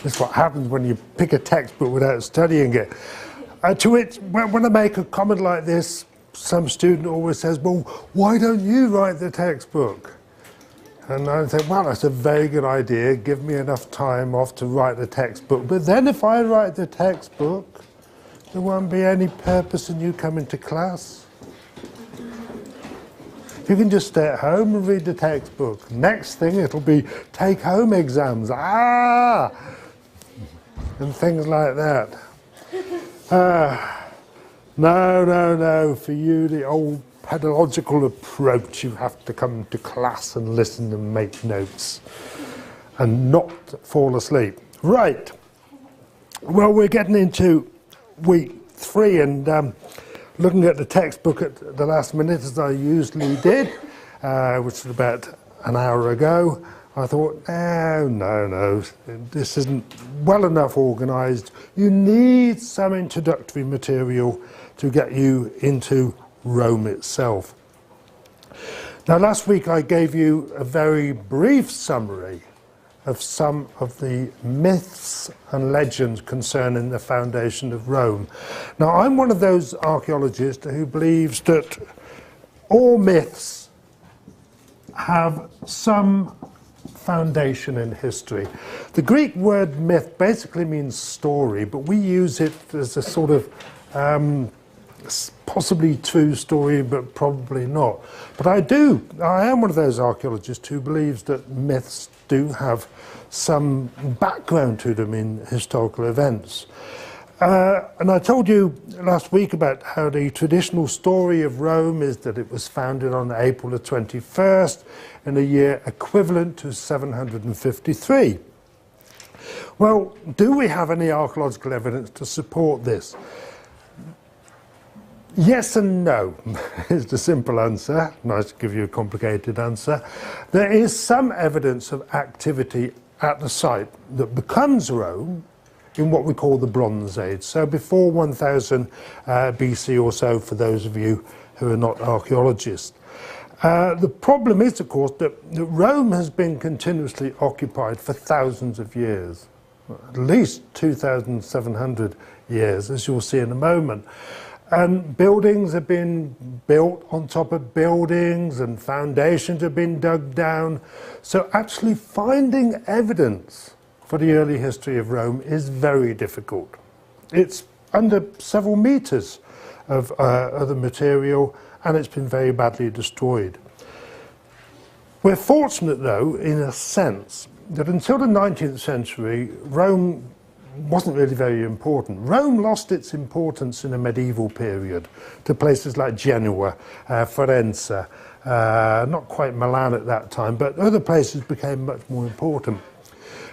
That's what happens when you pick a textbook without studying it. To which, when I make a comment like this, some student always says, well, why don't you write the textbook? And I say, well, that's a very good idea. Give me enough time off to write the textbook. But then if I write the textbook, there won't be any purpose in you coming to class. You can just stay at home and read the textbook. Next thing, it'll be take-home exams. And things like that. No. For you, the old pedagogical approach, you have to come to class and listen and make notes and not fall asleep. Right. Well, we're getting into week 3 and looking at the textbook at the last minute, as I usually did, which was about an hour ago. I thought, no, this isn't well enough organised. You need some introductory material to get you into Rome itself. Now, last week I gave you a very brief summary of some of the myths and legends concerning the foundation of Rome. Now, I'm one of those archaeologists who believes that all myths have some foundation in history. The Greek word myth basically means story, but we use it as a sort of possibly true story, but probably not. But I am one of those archaeologists who believes that myths do have some background to them in historical events. And I told you last week about how the traditional story of Rome is that it was founded on April the 21st in a year equivalent to 753. Well, do we have any archaeological evidence to support this? Yes and no is the simple answer. Nice to give you a complicated answer. There is some evidence of activity at the site that becomes Rome in what we call the Bronze Age, so before 1000 BC or so, for those of you who are not archaeologists. The problem is, of course, that Rome has been continuously occupied for thousands of years, at least 2,700 years, as you'll see in a moment. And buildings have been built on top of buildings and foundations have been dug down. So actually finding evidence for the early history of Rome is very difficult. It's under several meters of other material, and it's been very badly destroyed. We're fortunate, though, in a sense, that until the 19th century, Rome wasn't really very important. Rome lost its importance in the medieval period to places like Genoa, Firenze, not quite Milan at that time, but other places became much more important.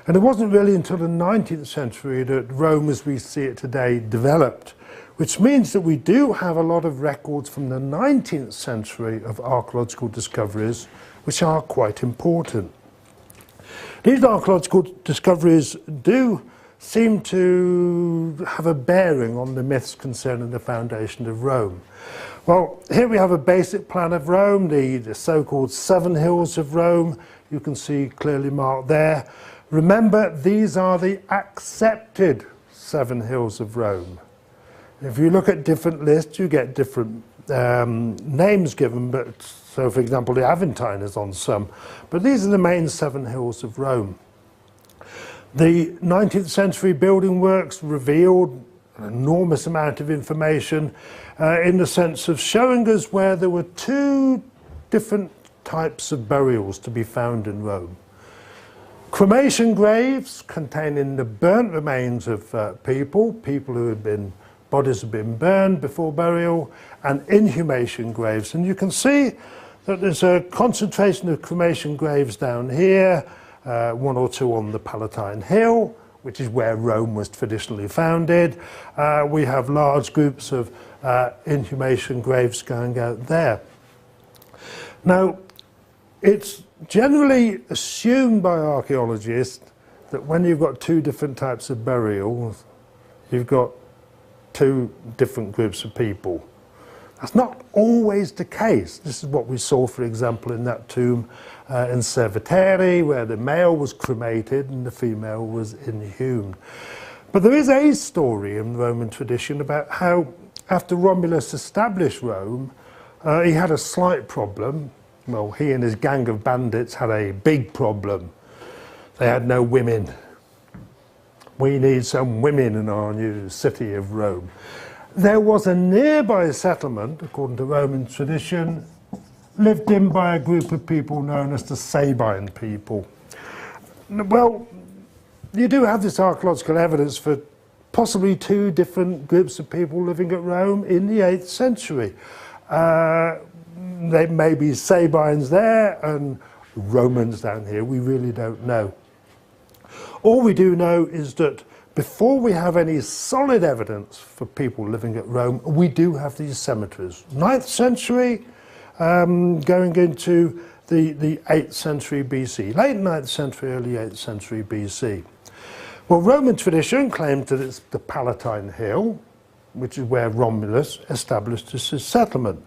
And it wasn't really until the 19th century that Rome, as we see it today, developed, which means that we do have a lot of records from the 19th century of archaeological discoveries, which are quite important. These archaeological discoveries do seem to have a bearing on the myths concerning the foundation of Rome. Well, here we have a basic plan of Rome, the so-called 7 hills of Rome. You can see clearly marked there. Remember, these are the accepted 7 hills of Rome. If you look at different lists, you get different names given, but so, for example, the Aventine is on some. But these are the main 7 hills of Rome. The 19th century building works revealed an enormous amount of information in the sense of showing us where there were 2 different types of burials to be found in Rome. Cremation graves containing the burnt remains of people who had been, bodies had been burned before burial, and inhumation graves. And you can see that there's a concentration of cremation graves down here, 1 or 2 on the Palatine Hill, which is where Rome was traditionally founded. We have large groups of inhumation graves going out there. Now, it's generally assumed by archaeologists that when you've got 2 different types of burials, you've got 2 different groups of people. That's not always the case. This is what we saw, for example, in that tomb in Cerveteri, where the male was cremated and the female was inhumed. But there is a story in Roman tradition about how, after Romulus established Rome, he had a slight problem. Well, he and his gang of bandits had a big problem. They had no women. We need some women in our new city of Rome. There was a nearby settlement, according to Roman tradition, lived in by a group of people known as the Sabine people. Well, you do have this archaeological evidence for possibly two different groups of people living at Rome in the 8th century. There may be Sabines there and Romans down here. We really don't know. All we do know is that before we have any solid evidence for people living at Rome, we do have these cemeteries. 9th century, going into the 8th century BC, late 9th century, early 8th century BC. Well, Roman tradition claims that it's the Palatine Hill, which is where Romulus established his settlement.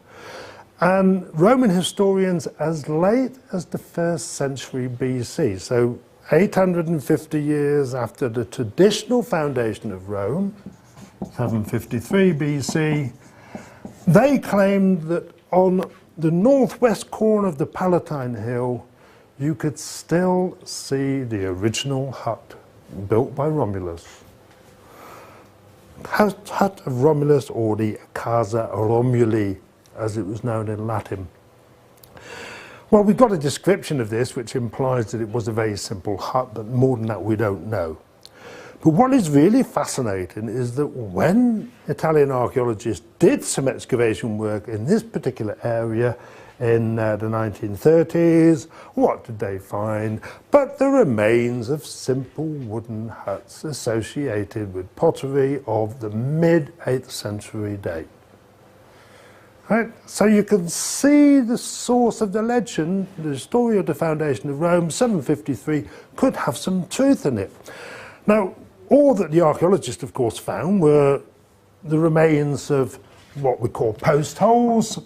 And Roman historians, as late as the 1st century BC, so 850 years after the traditional foundation of Rome, 753 BC, they claimed that on the northwest corner of the Palatine Hill, you could still see the original hut built by Romulus. Hut of Romulus, or the Casa Romuli, as it was known in Latin. Well, we've got a description of this which implies that it was a very simple hut, but more than that we don't know. But what is really fascinating is that when Italian archaeologists did some excavation work in this particular area in the 1930s, what did they find but the remains of simple wooden huts associated with pottery of the mid-8th century date. Right? So you can see the source of the legend, the story of the foundation of Rome, 753, could have some truth in it. Now, all that the archaeologists, of course, found were the remains of what we call post holes.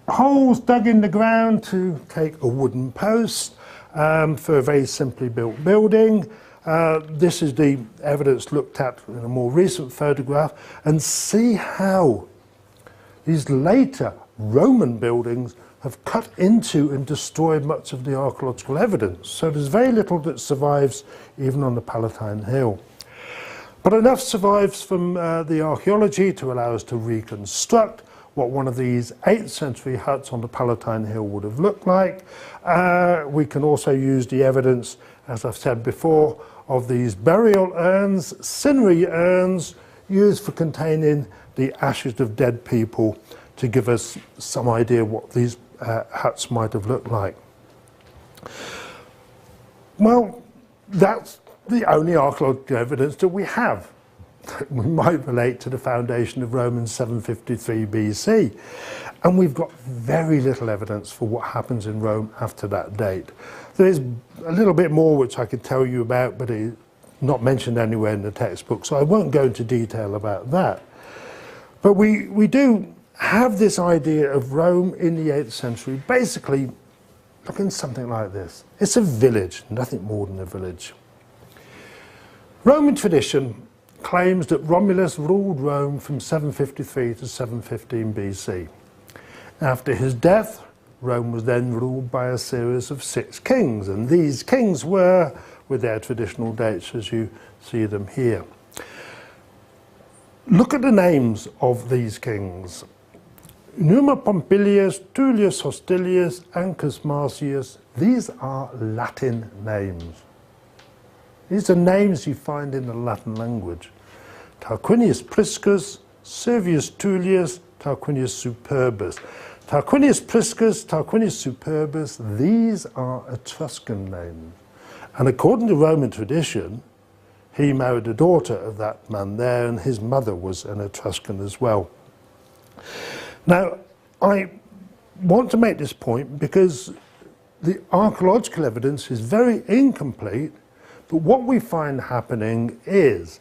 Holes dug in the ground to take a wooden post for a very simply built building. This is the evidence looked at in a more recent photograph, and see how these later Roman buildings have cut into and destroyed much of the archaeological evidence. So there's very little that survives even on the Palatine Hill. But enough survives from the archaeology to allow us to reconstruct what one of these 8th century huts on the Palatine Hill would have looked like. We can also use the evidence, as I've said before, of these burial urns, cinerary urns, used for containing the ashes of dead people, to give us some idea what these huts might have looked like. Well, that's the only archaeological evidence that we have. We might relate to the foundation of Rome in 753 BC. And we've got very little evidence for what happens in Rome after that date. There is a little bit more which I could tell you about, but it's not mentioned anywhere in the textbook, so I won't go into detail about that. But we do have this idea of Rome in the 8th century, basically looking something like this. It's a village, nothing more than a village. Roman tradition claims that Romulus ruled Rome from 753 to 715 BC. After his death, Rome was then ruled by a series of 6 kings, and these kings were, with their traditional dates as you see them here. Look at the names of these kings. Numa Pompilius, Tullius Hostilius, Ancus Marcius. These are Latin names. These are names you find in the Latin language. Tarquinius Priscus, Servius Tullius, Tarquinius Superbus. Tarquinius Priscus, Tarquinius Superbus, these are Etruscan names. And according to Roman tradition, he married a daughter of that man there, and his mother was an Etruscan as well. Now, I want to make this point because the archaeological evidence is very incomplete, but what we find happening is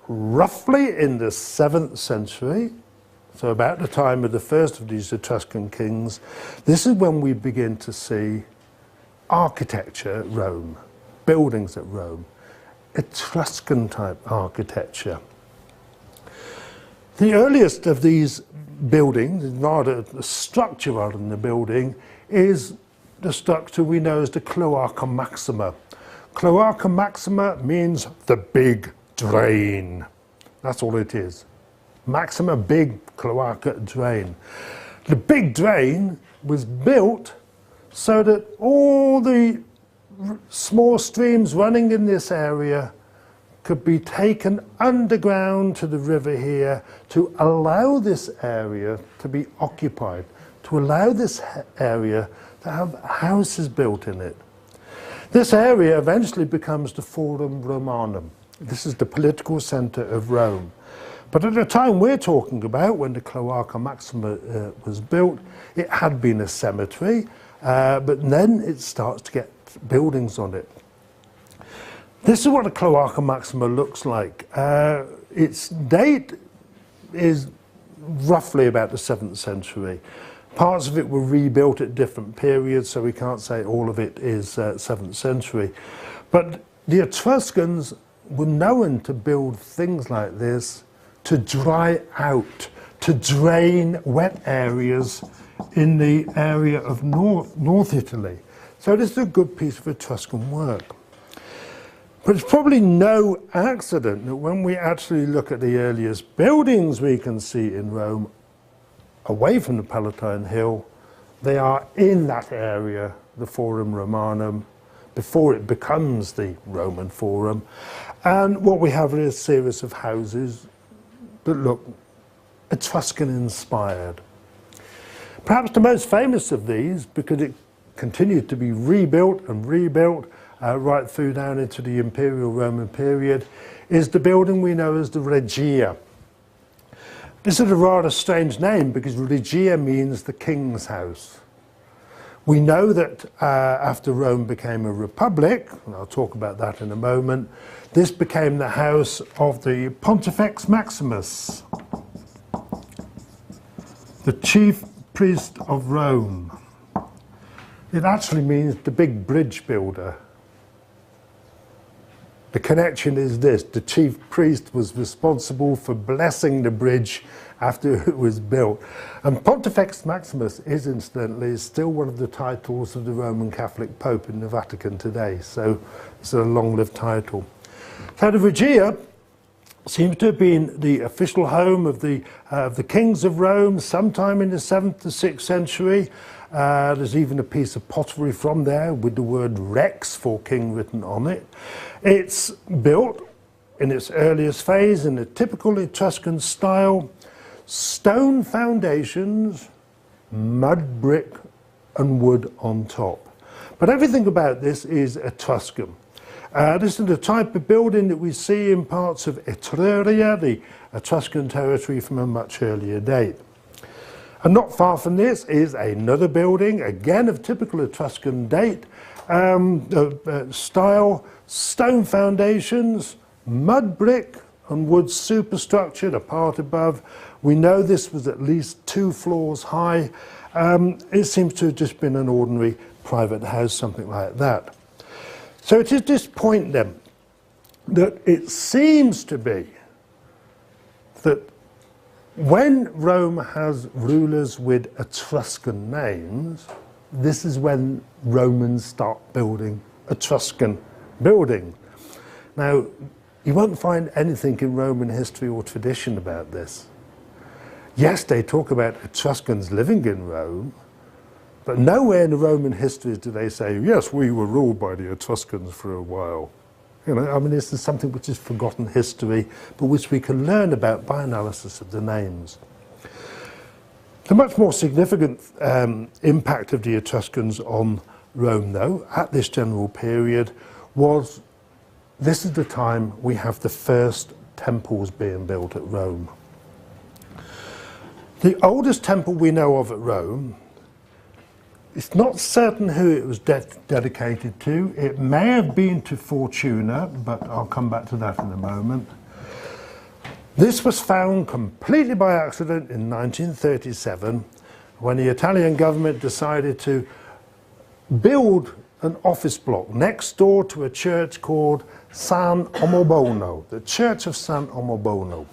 roughly in the 7th century, so about the time of the first of these Etruscan kings, this is when we begin to see architecture at Rome, buildings at Rome, Etruscan type architecture. The earliest of these buildings, rather the structure rather than the building, is the structure we know as the Cloaca Maxima. Cloaca Maxima means the big drain. That's all it is. Maxima, big cloaca drain. The big drain was built so that all the small streams running in this area could be taken underground to the river here to allow this area to be occupied, to allow this area to have houses built in it. This area eventually becomes the Forum Romanum. This is the political centre of Rome. But at the time we're talking about, when the Cloaca Maxima was built, it had been a cemetery, but then it starts to get buildings on it. This is what the Cloaca Maxima looks like. Its date is roughly about the 7th century. Parts of it were rebuilt at different periods, so we can't say all of it is 7th century. But the Etruscans were known to build things like this to dry out, to drain wet areas in the area of North Italy. So this is a good piece of Etruscan work. But it's probably no accident that when we actually look at the earliest buildings we can see in Rome, away from the Palatine Hill, they are in that area, the Forum Romanum, before it becomes the Roman Forum. And what we have is a series of houses that look Etruscan-inspired. Perhaps the most famous of these, because it continued to be rebuilt and rebuilt right through down into the Imperial Roman period, is the building we know as the Regia. This is a rather strange name because Regia means the king's house. We know that after Rome became a republic, and I'll talk about that in a moment, this became the house of the Pontifex Maximus, the chief priest of Rome. It actually means the big bridge builder. The connection is this: the chief priest was responsible for blessing the bridge after it was built. And Pontifex Maximus is, incidentally, still one of the titles of the Roman Catholic Pope in the Vatican today, so it's a long-lived title. So the Regia seems to have been the official home of the kings of Rome sometime in the 7th to 6th century. There's even a piece of pottery from there with the word Rex for king written on it. It's built in its earliest phase in a typical Etruscan style, stone foundations, mud brick and wood on top. But everything about this is Etruscan. This is the type of building that we see in parts of Etruria, the Etruscan territory from a much earlier date. And not far from this is another building, again of typical Etruscan date, style, stone foundations, mud brick and wood superstructure, the part above. We know this was at least 2 floors high. It seems to have just been an ordinary private house, something like that. So it is this point then that it seems to be that when Rome has rulers with Etruscan names, this is when Romans start building Etruscan buildings. Now, you won't find anything in Roman history or tradition about this. Yes, they talk about Etruscans living in Rome, but nowhere in the Roman histories do they say, yes, we were ruled by the Etruscans for a while. You know, I mean, this is something which is forgotten history, but which we can learn about by analysis of the names. The much more significant impact of the Etruscans on Rome, though, at this general period, was this is the time we have the first temples being built at Rome. The oldest temple we know of at Rome, it's not certain who it was dedicated to. It may have been to Fortuna, but I'll come back to that in a moment. This was found completely by accident in 1937 when the Italian government decided to build an office block next door to a church called San Omobono, the Church of San Omobono.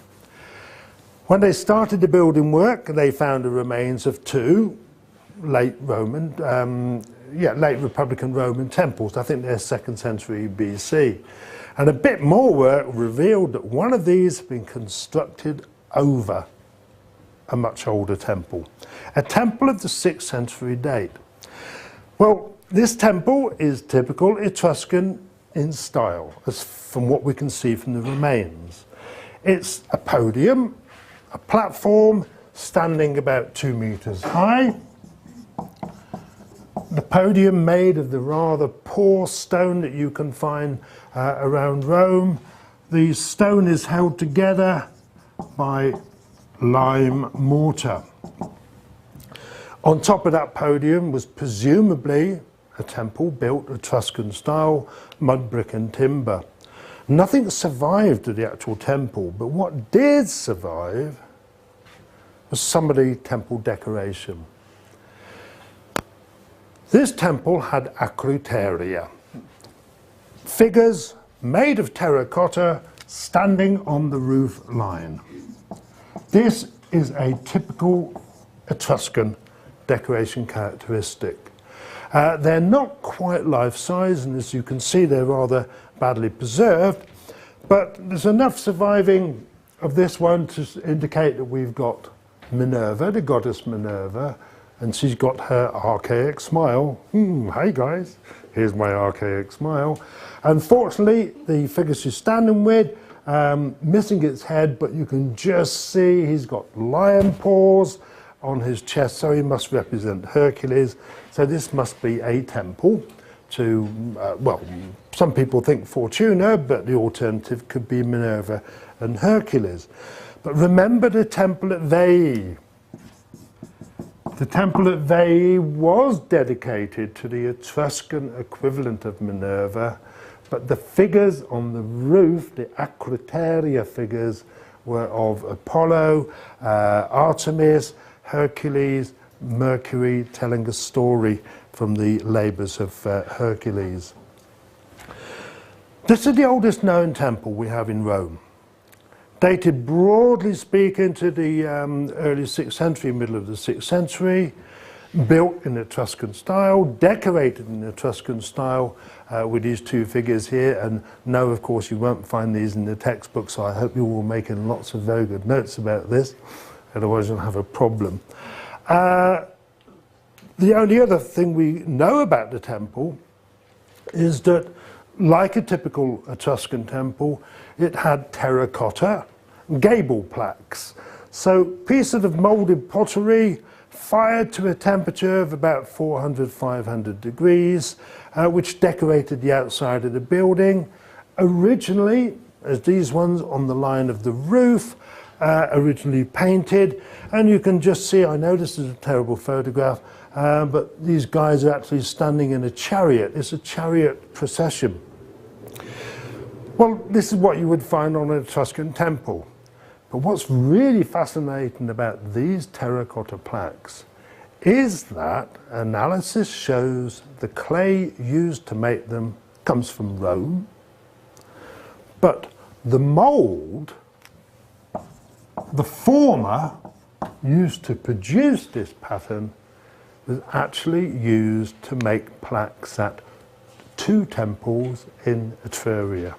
When they started the building work, they found the remains of two late Republican Roman temples. I think they're 2nd century BC. And a bit more work revealed that one of these had been constructed over a much older temple, a temple of the 6th century date. Well, this temple is typical Etruscan in style, as from what we can see from the remains. It's a podium, a platform standing about 2 meters high. The podium made of the rather poor stone that you can find around Rome. The stone is held together by lime mortar. On top of that podium was presumably a temple built Etruscan style, mud brick and timber. Nothing survived of the actual temple, but what did survive was some of the temple decoration. This temple had acroteria, figures made of terracotta standing on the roof line. This is a typical Etruscan decoration characteristic. They're not quite life-size, and as you can see, they're rather badly preserved, but there's enough surviving of this one to indicate that we've got Minerva, the goddess Minerva, and she's got her archaic smile. Hey guys, here's my archaic smile. Unfortunately, the figure she's standing with, missing its head, but you can just see he's got lion paws on his chest, so he must represent Hercules. So this must be a temple to, well, some people think Fortuna, but the alternative could be Minerva and Hercules. But remember the temple at Veii. The temple at Veii was dedicated to the Etruscan equivalent of Minerva, but the figures on the roof, the acroteria figures, were of Apollo, Artemis, Hercules, Mercury, telling a story from the labours of Hercules. This is the oldest known temple we have in Rome. Dated, broadly speaking, to the early 6th century, middle of the 6th century, built in Etruscan style, decorated in Etruscan style with these two figures here. And no, of course, you won't find these in the textbook, so I hope you're all making lots of very good notes about this, otherwise you'll have a problem. The only other thing we know about the temple is that, like a typical Etruscan temple, it had terracotta gable plaques. So pieces of moulded pottery fired to a temperature of about 400, 500 degrees, which decorated the outside of the building. Originally, as these ones on the line of the roof, originally painted. And you can just see, I know this is a terrible photograph, but these guys are actually standing in a chariot. It's a chariot procession. Well, this is what you would find on an Etruscan temple. But what's really fascinating about these terracotta plaques is that analysis shows the clay used to make them comes from Rome, but the mould, the former used to produce this pattern, was actually used to make plaques at two temples in Etruria.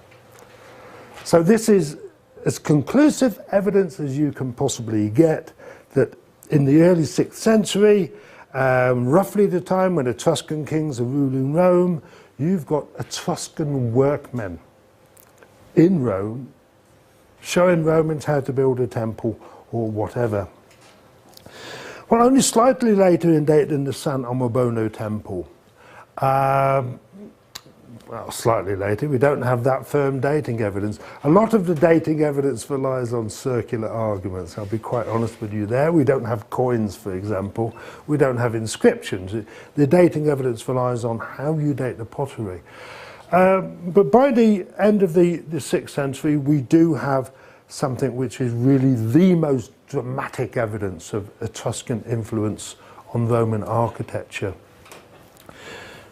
So this is as conclusive evidence as you can possibly get that in the early 6th century, roughly the time when Etruscan kings are ruling Rome, you've got Etruscan workmen in Rome showing Romans how to build a temple or whatever. Well, only slightly later in date than the San Omobono temple. Well, slightly later, we don't have that firm dating evidence. A lot of the dating evidence relies on circular arguments. I'll be quite honest with you there. We don't have coins, for example. We don't have inscriptions. The dating evidence relies on how you date the pottery. But by the end of the 6th century, we do have something which is really the most dramatic evidence of Etruscan influence on Roman architecture.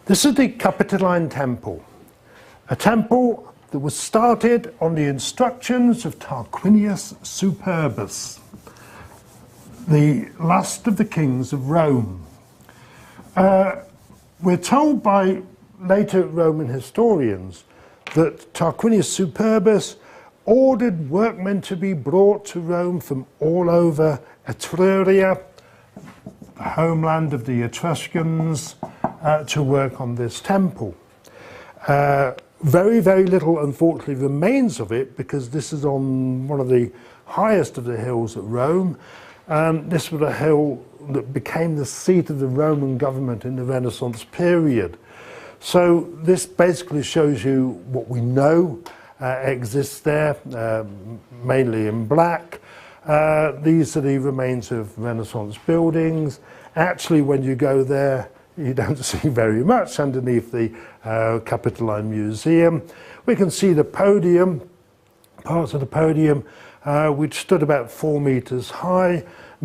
This is the Capitoline Temple, a temple that was started on the instructions of Tarquinius Superbus, the last of the kings of Rome. We're told by later Roman historians that Tarquinius Superbus ordered workmen to be brought to Rome from all over Etruria, the homeland of the Etruscans, to work on this temple. Very, very little, unfortunately, remains of it because this is on one of the highest of the hills at Rome. This was a hill that became the seat of the Roman government in the Renaissance period. So this basically shows you what we know exists there, mainly in black. These are the remains of Renaissance buildings. Actually, when you go there, you don't see very much underneath the Capitoline Museum. We can see the podium, parts of the podium, which stood about 4 meters high,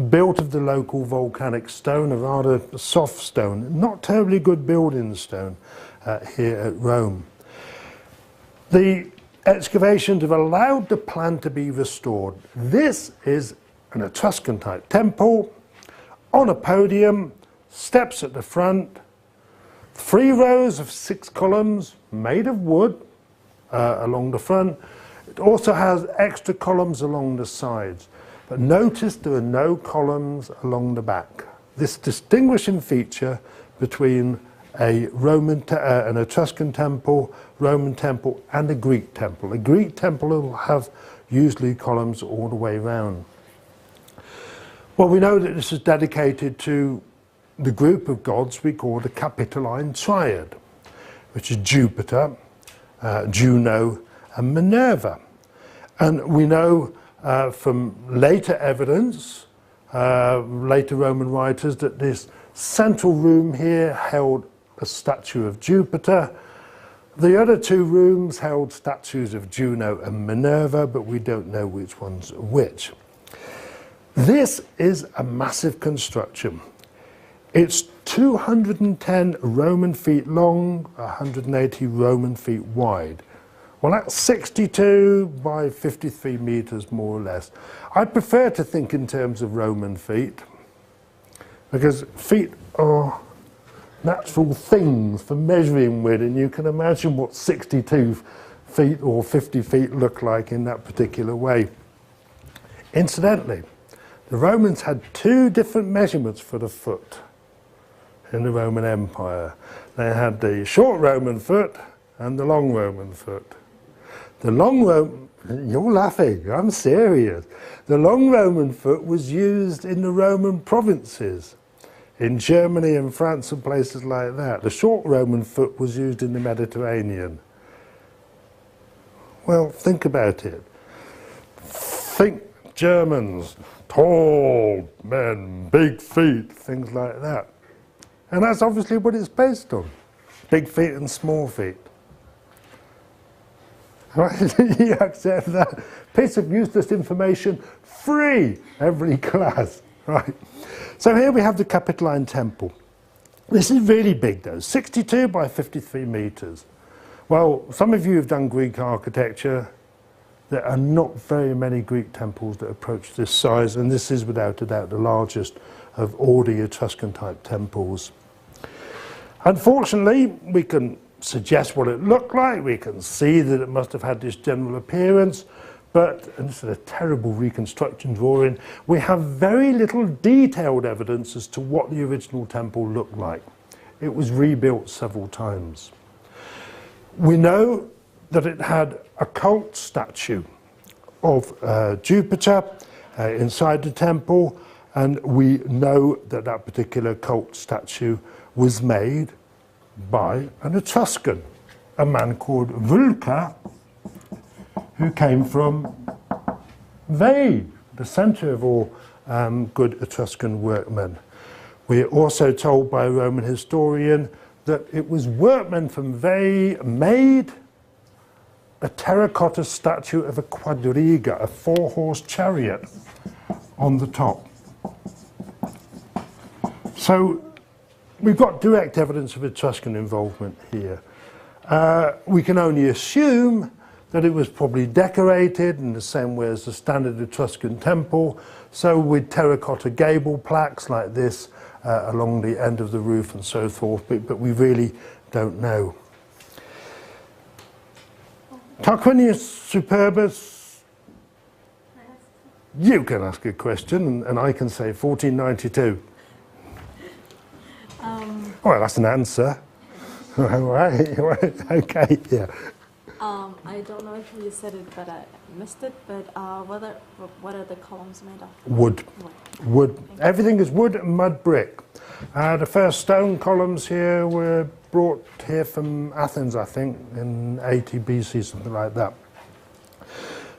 built of the local volcanic stone, a rather soft stone, not terribly good building stone here at Rome. The excavations have allowed the plan to be restored. This is an Etruscan type temple on a podium, steps at the front, 3 rows of 6 columns made of wood along the front. It also has extra columns along the sides. But notice there are no columns along the back. This distinguishing feature between an Etruscan temple, Roman temple, and a Greek temple. A Greek temple will have usually columns all the way around. Well, we know that this is dedicated to the group of gods we call the Capitoline Triad, which is Jupiter, Juno, and Minerva. And we know from later evidence, later Roman writers, that this central room here held a statue of Jupiter. The other 2 rooms held statues of Juno and Minerva, but we don't know which one's which. This is a massive construction. It's 210 Roman feet long, 180 Roman feet wide. Well, that's 62 by 53 meters, more or less. I prefer to think in terms of Roman feet, because feet are natural things for measuring with, and you can imagine what 62 feet or 50 feet look like in that particular way. Incidentally, the Romans had 2 different measurements for the foot in the Roman Empire. They had the short Roman foot and the long Roman foot. The long Roman, you're laughing, I'm serious. The long Roman foot was used in the Roman provinces, in Germany and France and places like that. The short Roman foot was used in the Mediterranean. Well, think about it. Think Germans, tall men, big feet, things like that. And that's obviously what it's based on. Big feet and small feet. Right? You accept that piece of useless information free every class, right? So here we have the Capitoline Temple. This is really big though, 62 by 53 meters. Well, some of you have done Greek architecture. There are not very many Greek temples that approach this size, and this is without a doubt the largest of all the Etruscan type temples. Unfortunately, we can suggest what it looked like. We can see that it must have had this general appearance, but, and this is a terrible reconstruction drawing, we have very little detailed evidence as to what the original temple looked like. It was rebuilt several times. We know that it had a cult statue of Jupiter inside the temple, and we know that that particular cult statue was made by an Etruscan, a man called Vulca, who came from Veii, the centre of all good Etruscan workmen. We are also told by a Roman historian that it was workmen from Veii made a terracotta statue of a quadriga, a four-horse chariot, on the top. So we've got direct evidence of Etruscan involvement here. We can only assume that it was probably decorated in the same way as the standard Etruscan temple, so with terracotta gable plaques like this along the end of the roof and so forth, but we really don't know. Tarquinius Superbus, you can ask a question and I can say 1492. Well, that's an answer. Right, okay, yeah. I don't know if you said it, but I missed it. But what are the columns made of? Wood. Wood. Everything is wood and mud brick. The first stone columns here were brought here from Athens, I think, in 80 BC, something like that.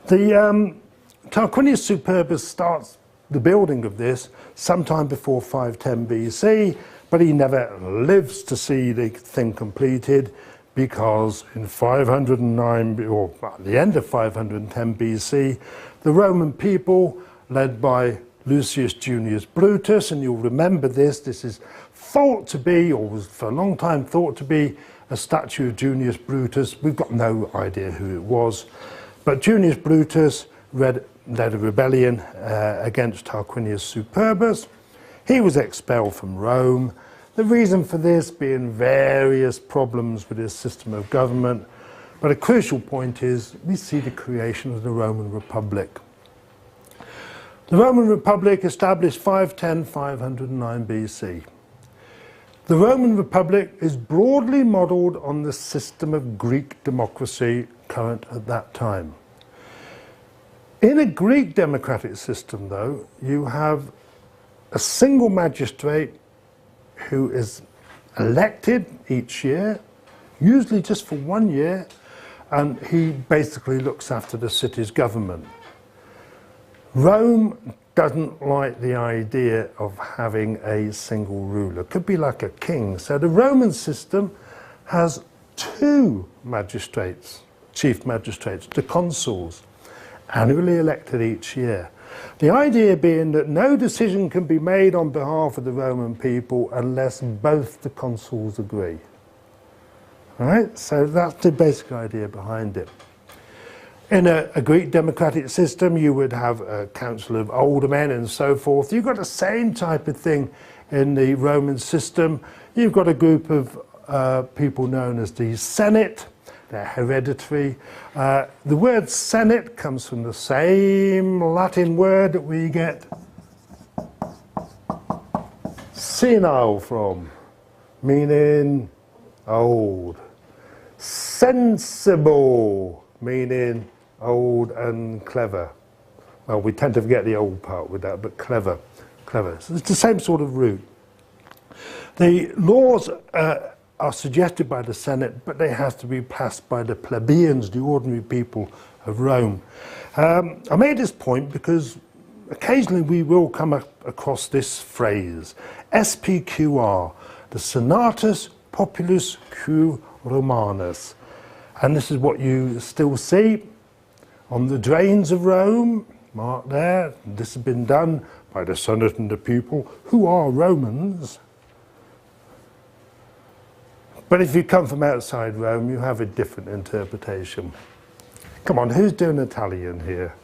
The Tarquinius Superbus starts the building of this sometime before 510 BC, but he never lives to see the thing completed, because in 509, or at the end of 510 BC, the Roman people, led by Lucius Junius Brutus, and you'll remember this is thought to be, or was for a long time thought to be, a statue of Junius Brutus. We've got no idea who it was, but Junius Brutus led a rebellion against Tarquinius Superbus. He was expelled from Rome. The reason for this being various problems with his system of government, but a crucial point is we see the creation of the Roman Republic. The Roman Republic established 510-509 BC. The Roman Republic is broadly modelled on the system of Greek democracy current at that time. In a Greek democratic system, though, you have a single magistrate who is elected each year, usually just for 1 year, and he basically looks after the city's government. Rome doesn't like the idea of having a single ruler. It could be like a king. So the Roman system has 2 magistrates, chief magistrates, the consuls, annually elected each year. The idea being that no decision can be made on behalf of the Roman people unless both the consuls agree. All right? So that's the basic idea behind it. In a Greek democratic system, you would have a council of aldermen and so forth. You've got the same type of thing in the Roman system. You've got a group of people known as the Senate. They're hereditary. The word Senate comes from the same Latin word that we get senile from, meaning old. Sensible, meaning old and clever. Well, we tend to forget the old part with that, but clever. So it's the same sort of root. The laws are suggested by the Senate, but they have to be passed by the plebeians, the ordinary people of Rome. I made this point because occasionally we will come across this phrase, SPQR, the Senatus Populus Q Romanus. And this is what you still see on the drains of Rome, marked there. This has been done by the Senate and the people, who are Romans. But if you come from outside Rome, you have a different interpretation. Come on, who's doing Italian here?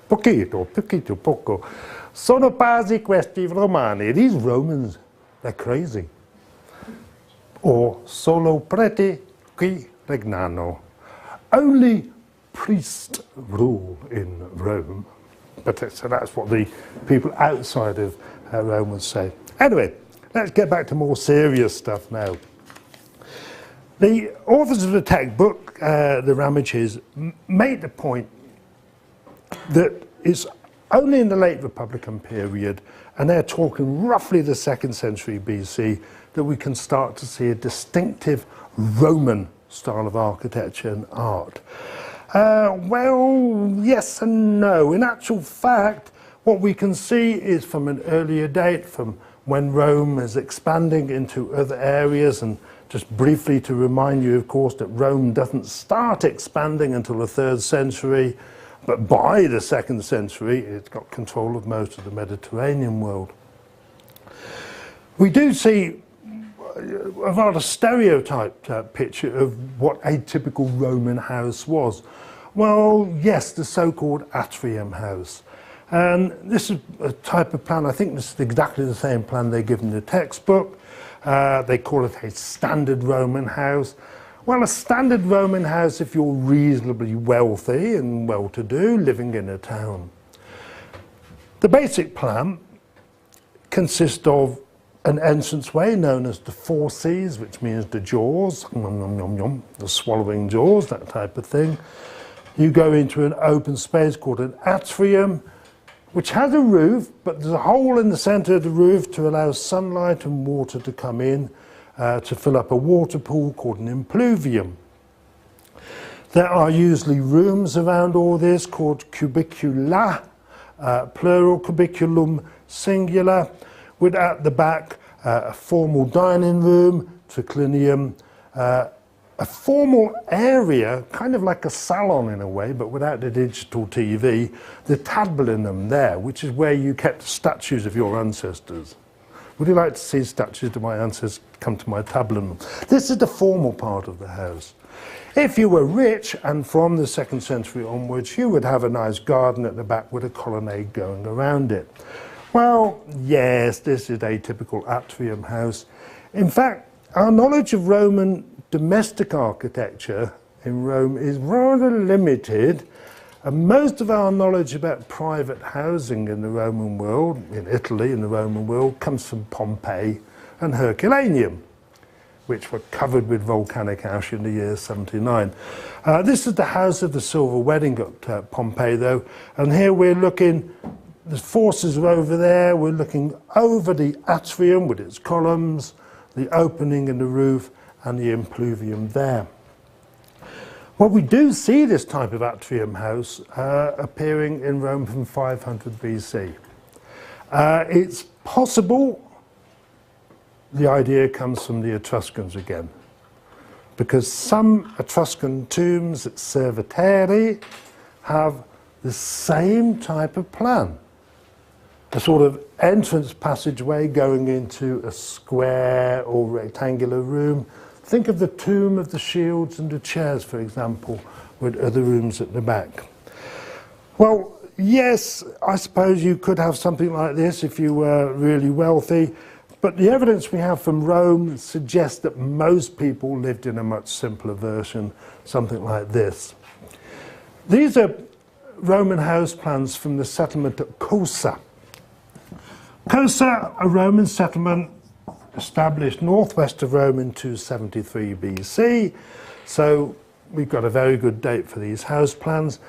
Pochino, poco. Sono pazzi questi romani. These Romans, they're crazy. Or solo preti qui regnano. Only priests rule in Rome. But so that's what the people outside of Rome would say. Anyway, let's get back to more serious stuff now. The authors of the textbook, the Ramages, make the point that it's only in the late Republican period, and they're talking roughly the 2nd century BC, that we can start to see a distinctive Roman style of architecture and art. Well, yes and no. In actual fact, what we can see is from an earlier date, from when Rome is expanding into other areas and Just briefly to remind you, of course, that Rome doesn't start expanding until the 3rd century, but by the 2nd century, it's got control of most of the Mediterranean world. We do see a rather stereotyped picture of what a typical Roman house was. Well, yes, the so-called atrium house. And this is a type of plan, I think this is exactly the same plan they give in the textbook. They call it a standard Roman house. Well, a standard Roman house if you're reasonably wealthy and well-to-do, living in a town. The basic plan consists of an entranceway known as the fauces, which means the jaws, the swallowing jaws, that type of thing. You go into an open space called an atrium, which has a roof, but there's a hole in the centre of the roof to allow sunlight and water to come in to fill up a water pool called an impluvium. There are usually rooms around all this called cubicula, plural, cubiculum singular, with at the back a formal dining room, triclinium, a formal area, kind of like a salon in a way, but without the digital TV, the tablinum there, which is where you kept statues of your ancestors. Would you like to see statues of my ancestors? Come to my tablinum. This is the formal part of the house. If you were rich, and from the 2nd century onwards, you would have a nice garden at the back with a colonnade going around it. Well, yes, this is a typical atrium house. In fact, our knowledge of Roman domestic architecture in Rome is rather limited, and most of our knowledge about private housing in the Roman world, in Italy, in the Roman world, comes from Pompeii and Herculaneum, which were covered with volcanic ash in the year 79. This is the house of the silver wedding at Pompeii, though, and here we're looking, the forces are over there, we're looking over the atrium with its columns, the opening in the roof, and the impluvium there. Well, we do see this type of atrium house appearing in Rome from 500 BC. It's possible the idea comes from the Etruscans again, because some Etruscan tombs at Cerveteri have the same type of plan. A sort of entrance passageway going into a square or rectangular room. Think of the tomb of the shields and the chairs, for example, with other rooms at the back. Well, yes, I suppose you could have something like this if you were really wealthy, but the evidence we have from Rome suggests that most people lived in a much simpler version, something like this. These are Roman house plans from the settlement at Cosa. Cosa, a Roman settlement established northwest of Rome in 273 BC, so we've got a very good date for these house plans.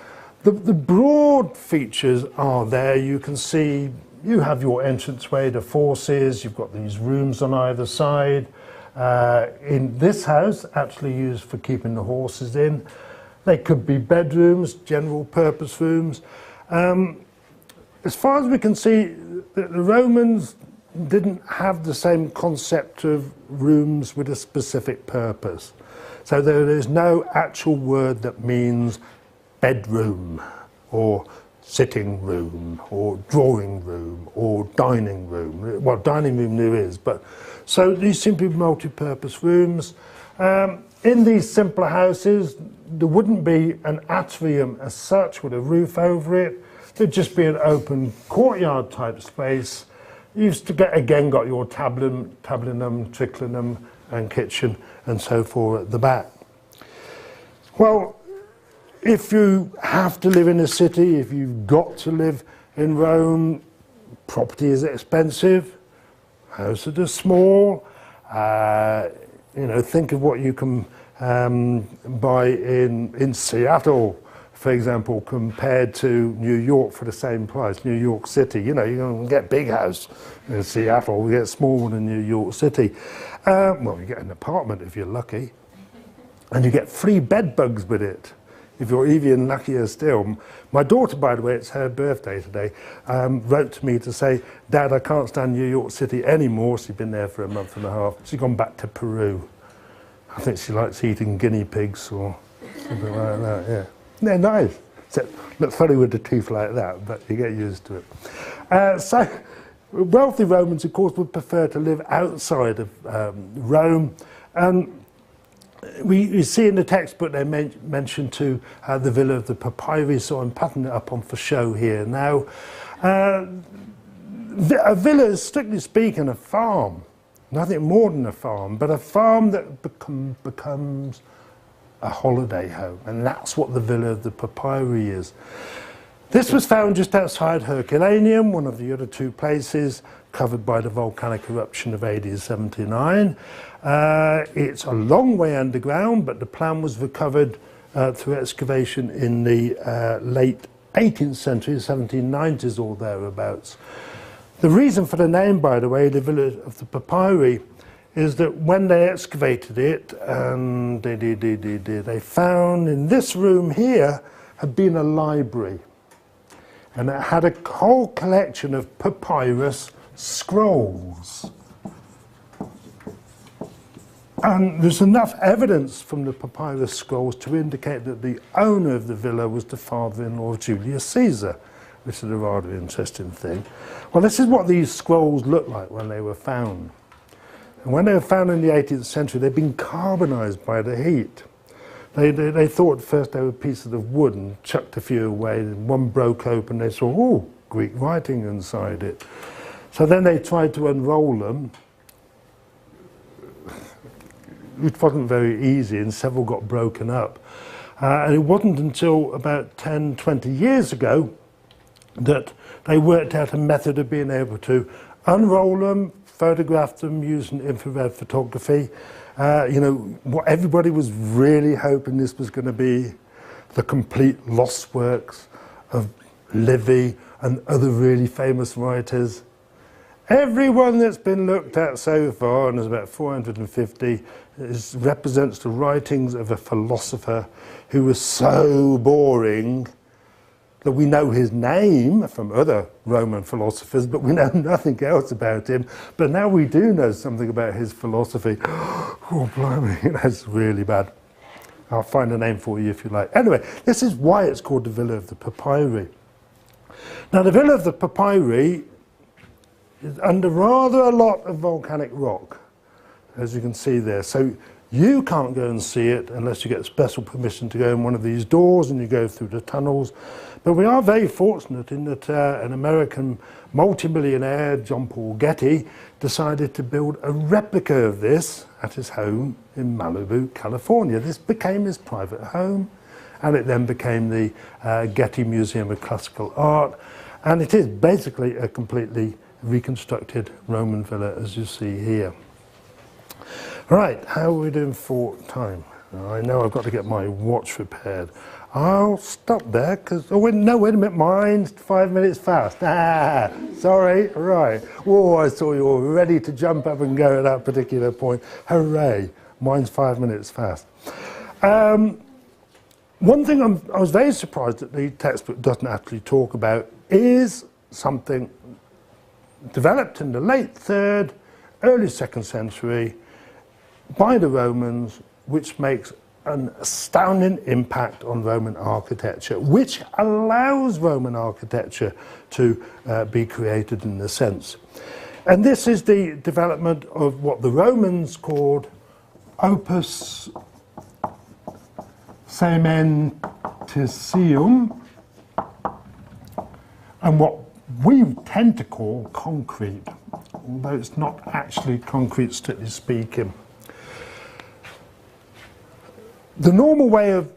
The broad features are there. You can see you have your entranceway, the fauces, you've got these rooms on either side. In this house, actually used for keeping the horses in. They could be bedrooms, general purpose rooms. As far as we can see, the Romans didn't have the same concept of rooms with a specific purpose. So there is no actual word that means bedroom or sitting room or drawing room or dining room. Well, dining room there is, but so these simply multi-purpose rooms. In these simpler houses, there wouldn't be an atrium as such with a roof over it. There'd just be an open courtyard type space. You used to again got your tablinum, triclinum and kitchen and so forth at the back. Well, if you have to live in a city, if you've got to live in Rome, property is expensive, houses are small. You know, think of what you can buy in Seattle, for example, compared to New York for the same price, New York City. You know, you don't get a big house in Seattle, you get a small one in New York City. Well, you get an apartment if you're lucky, and you get free bed bugs with it, if you're even luckier still. My daughter, by the way, it's her birthday today, wrote to me to say, Dad, I can't stand New York City anymore. She's been there for a month and a half. She's gone back to Peru. I think she likes eating guinea pigs or something like that, yeah. They're nice. Except look funny with the teeth like that, but you get used to it. So wealthy Romans, of course, would prefer to live outside of Rome. And we see in the textbook they mention to the villa of the papyri, so I'm putting it up on for show here. Now, a villa is, strictly speaking, a farm. Nothing more than a farm, but a farm that becomes a holiday home, and that's what the villa of the papyri is. This was found just outside Herculaneum, one of the other two places covered by the volcanic eruption of AD 79. It's a long way underground, but the plan was recovered through excavation in the late 18th century, 1790s or thereabouts. The reason for the name, by the way, the villa of the papyri, is that when they excavated it, and they found in this room here had been a library, and it had a whole collection of papyrus scrolls. And there's enough evidence from the papyrus scrolls to indicate that the owner of the villa was the father-in-law of Julius Caesar, which is a rather interesting thing. Well, this is what these scrolls looked like when they were found. And when they were found in the 18th century, they'd been carbonized by the heat. They thought first they were pieces of wood and chucked a few away, and one broke open, they saw, oh, Greek writing inside it. So then they tried to unroll them. It wasn't very easy, and several got broken up. And it wasn't until about 10, 20 years ago that they worked out a method of being able to unroll them, photograph them using infrared photography. You know, what everybody was really hoping this was going to be the complete lost works of Livy and other really famous writers. Everyone that's been looked at so far, and there's about 450, represents the writings of a philosopher who was so boring that we know his name from other Roman philosophers, but we know nothing else about him. But now we do know something about his philosophy. Oh, blimey, that's really bad. I'll find a name for you if you like. Anyway, this is why it's called the Villa of the Papyri. Now, the Villa of the Papyri is under rather a lot of volcanic rock, as you can see there. So you can't go and see it unless you get special permission to go in one of these doors and you go through the tunnels. But we are very fortunate in that an American multimillionaire, John Paul Getty, decided to build a replica of this at his home in Malibu, California. This became his private home, and it then became the Getty Museum of Classical Art. And it is basically a completely reconstructed Roman villa, as you see here. Right, how are we doing for time? I know I've got to get my watch repaired. I'll stop there because, oh, no, wait a minute, mine's 5 minutes fast. Ah, sorry, right. Whoa, I saw you all ready to jump up and go at that particular point. Hooray, mine's 5 minutes fast. One thing I was very surprised that the textbook doesn't actually talk about is something developed in the late 3rd, early 2nd century by the Romans, which makes an astounding impact on Roman architecture, which allows Roman architecture to be created in a sense. And this is the development of what the Romans called opus cementitium, and what we tend to call concrete, although it's not actually concrete strictly speaking. The normal way of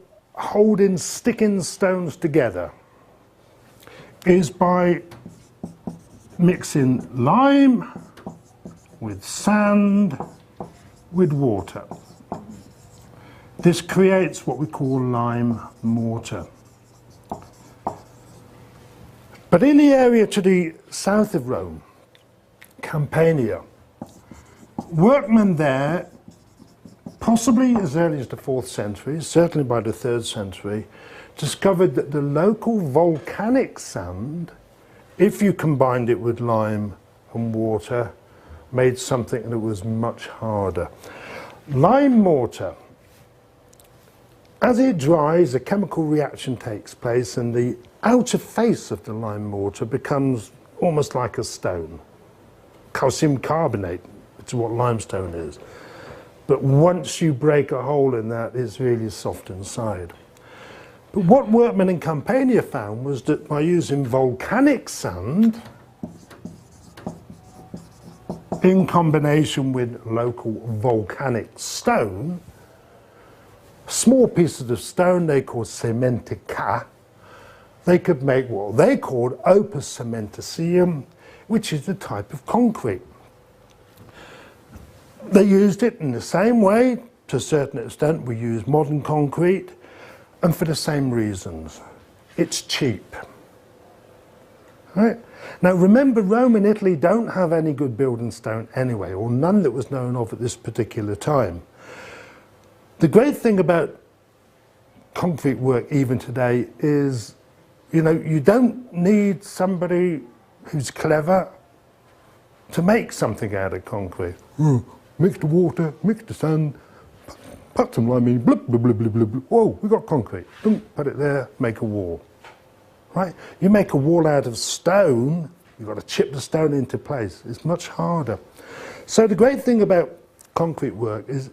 sticking stones together is by mixing lime with sand with water. This creates what we call lime mortar. But in the area to the south of Rome, Campania, workmen there, possibly as early as the 4th century, certainly by the 3rd century, discovered that the local volcanic sand, if you combined it with lime and water, made something that was much harder. Lime mortar. As it dries, a chemical reaction takes place and the outer face of the lime mortar becomes almost like a stone. Calcium carbonate, which is what limestone is. But once you break a hole in that, it's really soft inside. But what Workman and Campania found was that by using volcanic sand in combination with local volcanic stone, small pieces of stone they called cementica, they could make what they called opus cementitium, which is a type of concrete. They used it in the same way, to a certain extent, we use modern concrete, and for the same reasons. It's cheap. Right? Now remember, Rome and Italy don't have any good building stone anyway, or none that was known of at this particular time. The great thing about concrete work even today is, you know, you don't need somebody who's clever to make something out of concrete. Mix the water, mix the sand, put some lime in, blub, blub, blub, blub, blub. Whoa, we got concrete. Put it there, make a wall. Right? You make a wall out of stone, you've got to chip the stone into place. It's much harder. So the great thing about concrete work is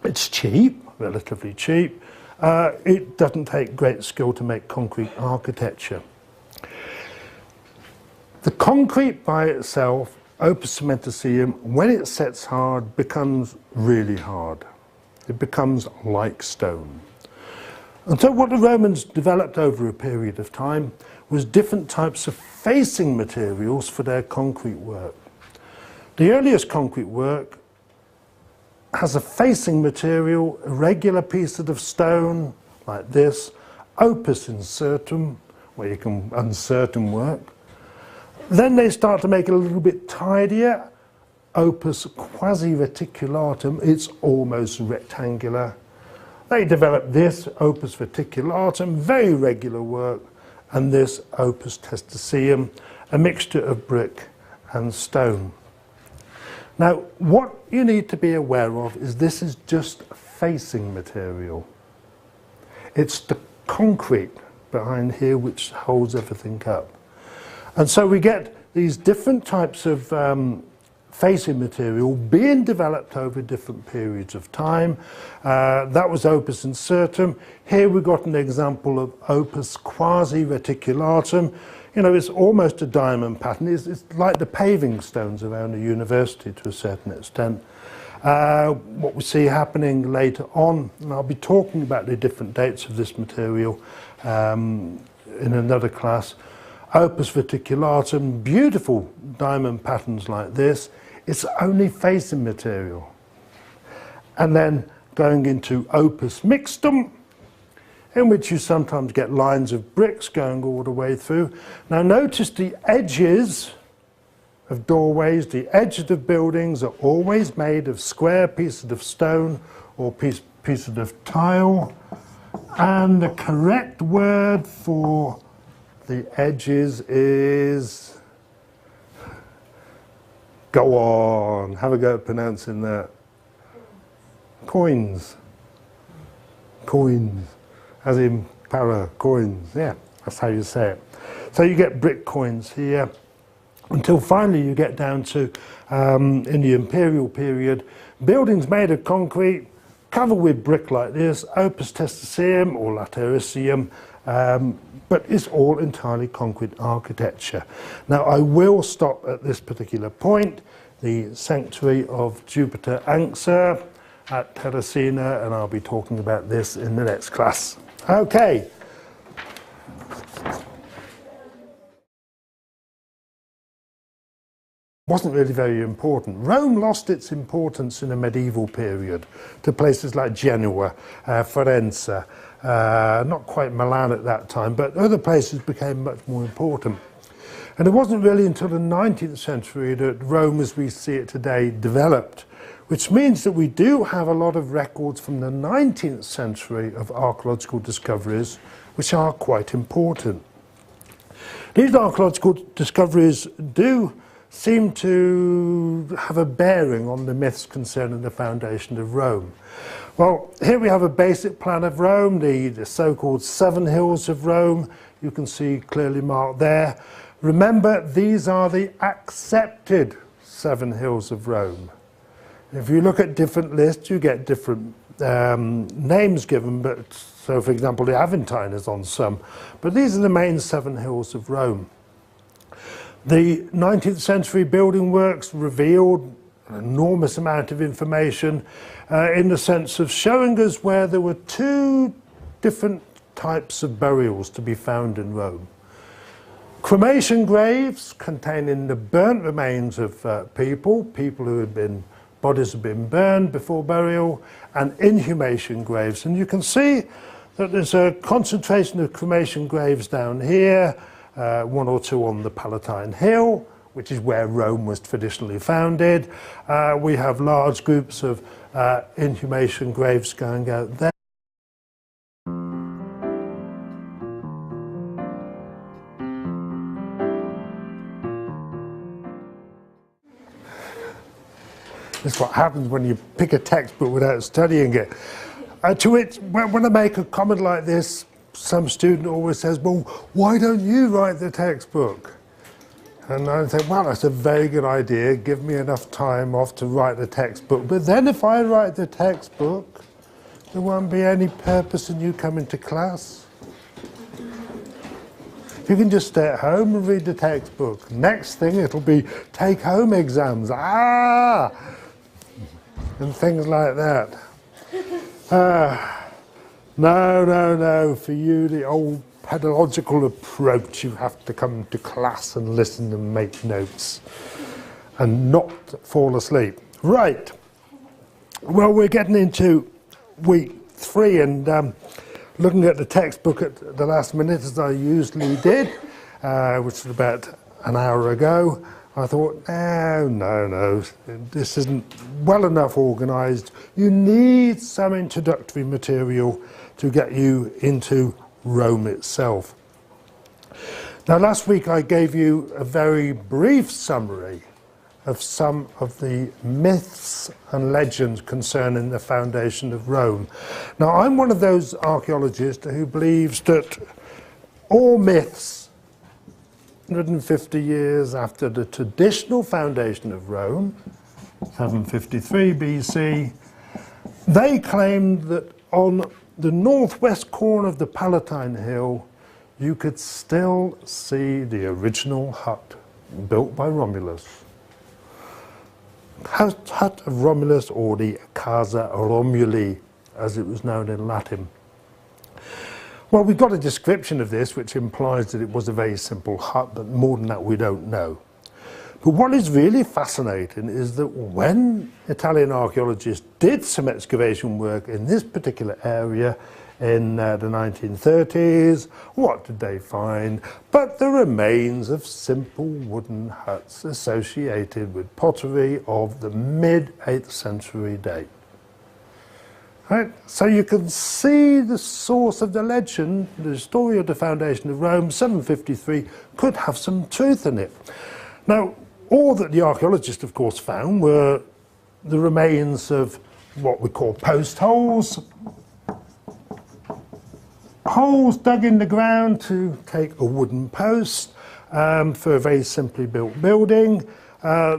it's cheap, relatively cheap. It doesn't take great skill to make concrete architecture. The concrete by itself, opus cementitium, when it sets hard, becomes really hard. It becomes like stone. And so what the Romans developed over a period of time was different types of facing materials for their concrete work. The earliest concrete work has a facing material, a regular piece of stone, like this, opus incertum, where you can uncertain work. Then they start to make it a little bit tidier, opus quasi reticulatum, it's almost rectangular. They developed this, opus verticulatum, very regular work, and this opus testaceum, a mixture of brick and stone. Now, what you need to be aware of is this is just facing material. It's the concrete behind here which holds everything up. And so we get these different types of facing material being developed over different periods of time. That was opus incertum. Here we've got an example of opus quasi reticulatum. You know, it's almost a diamond pattern. It's like the paving stones around a university to a certain extent. What we see happening later on, and I'll be talking about the different dates of this material in another class. Opus verticulatum, beautiful diamond patterns like this. It's only facing material. And then going into opus mixtum, in which you sometimes get lines of bricks going all the way through. Now notice the edges of doorways, the edges of buildings are always made of square pieces of stone or pieces of tile. And the correct word for the edges is, go on, have a go at pronouncing that. Coins. Coins. As in para, coins. Yeah, that's how you say it. So you get brick coins here, until finally you get down to, in the imperial period, buildings made of concrete, covered with brick like this, opus testaceum or latericium, but it's all entirely concrete architecture. Now I will stop at this particular point, the sanctuary of Jupiter Anxur at Terracina, and I'll be talking about this in the next class. Okay. Wasn't really very important. Rome lost its importance in the medieval period to places like Genoa, Firenze, not quite Milan at that time, but other places became much more important. And it wasn't really until the 19th century that Rome as we see it today developed, which means that we do have a lot of records from the 19th century of archaeological discoveries which are quite important. These archaeological discoveries do seem to have a bearing on the myths concerning the foundation of Rome. Well, here we have a basic plan of Rome, the so-called 7 hills of Rome. You can see clearly marked there. Remember, these are the accepted 7 hills of Rome. If you look at different lists, you get different names given, but so for example the Aventine is on some, but these are the main 7 hills of Rome. The 19th century building works revealed an enormous amount of information in the sense of showing us where there were 2 different types of burials to be found in Rome. Cremation graves containing the burnt remains of people who had been, bodies had been burned before burial, and inhumation graves. And you can see that there's a concentration of cremation graves down here, 1 or 2 on the Palatine Hill, which is where Rome was traditionally founded. We have large groups of inhumation graves going out there. This is what happens when you pick a textbook without studying it. To which, when I make a comment like this, some student always says, well, why don't you write the textbook? And I think, well, that's a very good idea. Give me enough time off to write the textbook. But then if I write the textbook, there won't be any purpose in you coming to class. You can just stay at home and read the textbook. Next thing, it'll be take-home exams. And things like that. No, for you, the old pedagogical approach, you have to come to class and listen and make notes and not fall asleep. Right. Well, we're getting into week 3 and looking at the textbook at the last minute, as I usually did, which was about an hour ago. I thought, no, this isn't well enough organised. You need some introductory material to get you into Rome itself. Now, last week I gave you a very brief summary of some of the myths and legends concerning the foundation of Rome. Now, I'm one of those archaeologists who believes that all myths 150 years after the traditional foundation of Rome, 753 BC, they claimed that on the northwest corner of the Palatine Hill, you could still see the original hut built by Romulus. Hut of Romulus, or the Casa Romuli, as it was known in Latin. Well, we've got a description of this which implies that it was a very simple hut, but more than that we don't know. But what is really fascinating is that when Italian archaeologists did some excavation work in this particular area in the 1930s, what did they find but the remains of simple wooden huts associated with pottery of the mid-8th century date. Right? So you can see the source of the legend, the story of the foundation of Rome, 753, could have some truth in it. Now, all that the archaeologists, of course, found were the remains of what we call post holes. Holes dug in the ground to take a wooden post for a very simply built building.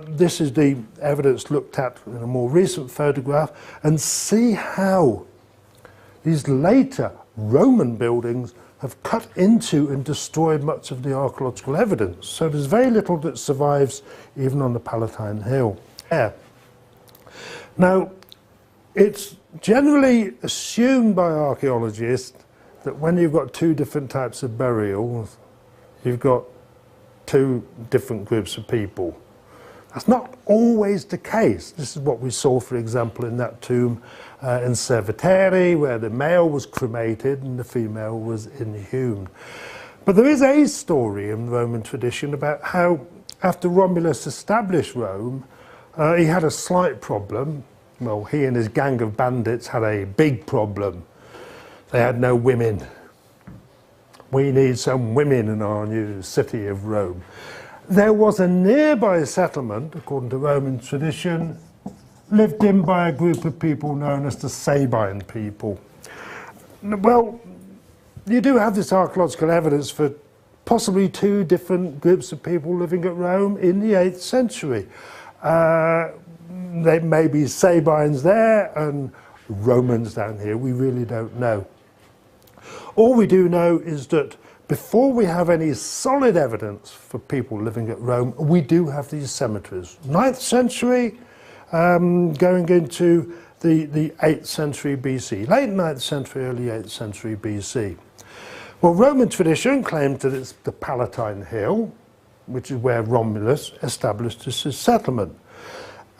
This is the evidence looked at in a more recent photograph, and see how these later Roman buildings have cut into and destroyed much of the archaeological evidence. So there's very little that survives even on the Palatine Hill. Now, it's generally assumed by archaeologists that when you've got 2 different types of burials, you've got 2 different groups of people. That's not always the case. This is what we saw, for example, in that tomb in Cerveteri, where the male was cremated and the female was inhumed. But there is a story in Roman tradition about how, after Romulus established Rome, he had a slight problem. Well, he and his gang of bandits had a big problem. They had no women. We need some women in our new city of Rome. There was a nearby settlement, according to Roman tradition, lived in by a group of people known as the Sabine people. Well, you do have this archaeological evidence for possibly two different groups of people living at Rome in the 8th century. There may be Sabines there and Romans down here, we really don't know. All we do know is that before we have any solid evidence for people living at Rome, we do have these cemeteries. 9th century, going into the 8th century BC, late 9th century, early 8th century BC. Well, Roman tradition claims that it's the Palatine Hill, which is where Romulus established his settlement.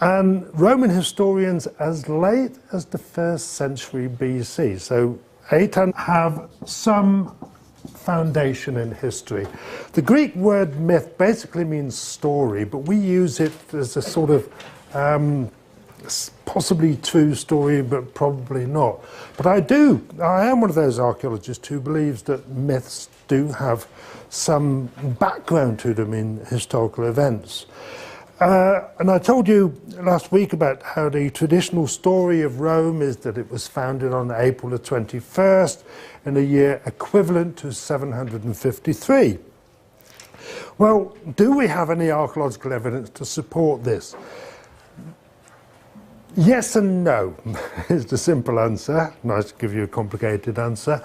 And Roman historians as late as the 1st century BC, so 800, have some foundation in history. The Greek word myth basically means story, but we use it as a sort of possibly true story, but probably not. But I am one of those archaeologists who believes that myths do have some background to them in historical events. And I told you last week about how the traditional story of Rome is that it was founded on April the 21st in a year equivalent to 753. Well, do we have any archaeological evidence to support this? Yes and no is the simple answer. Nice to give you a complicated answer.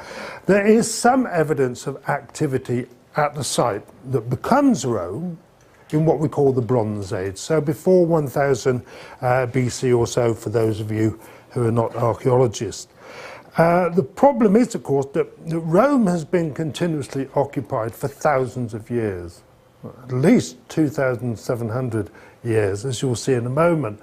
There is some evidence of activity at the site that becomes Rome in what we call the Bronze Age, so before 1000 BC or so, for those of you who are not archaeologists. The problem is, of course, that Rome has been continuously occupied for thousands of years, at least 2,700 years, as you'll see in a moment.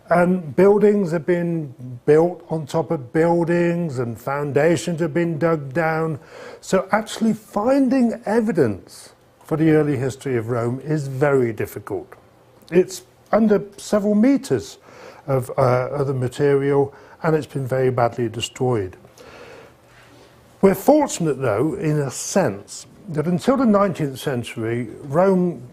And buildings have been built on top of buildings, and foundations have been dug down. So actually finding evidence for the early history of Rome is very difficult. It's under several meters of the material, and it's been very badly destroyed. We're fortunate, though, in a sense, that until the 19th century, Rome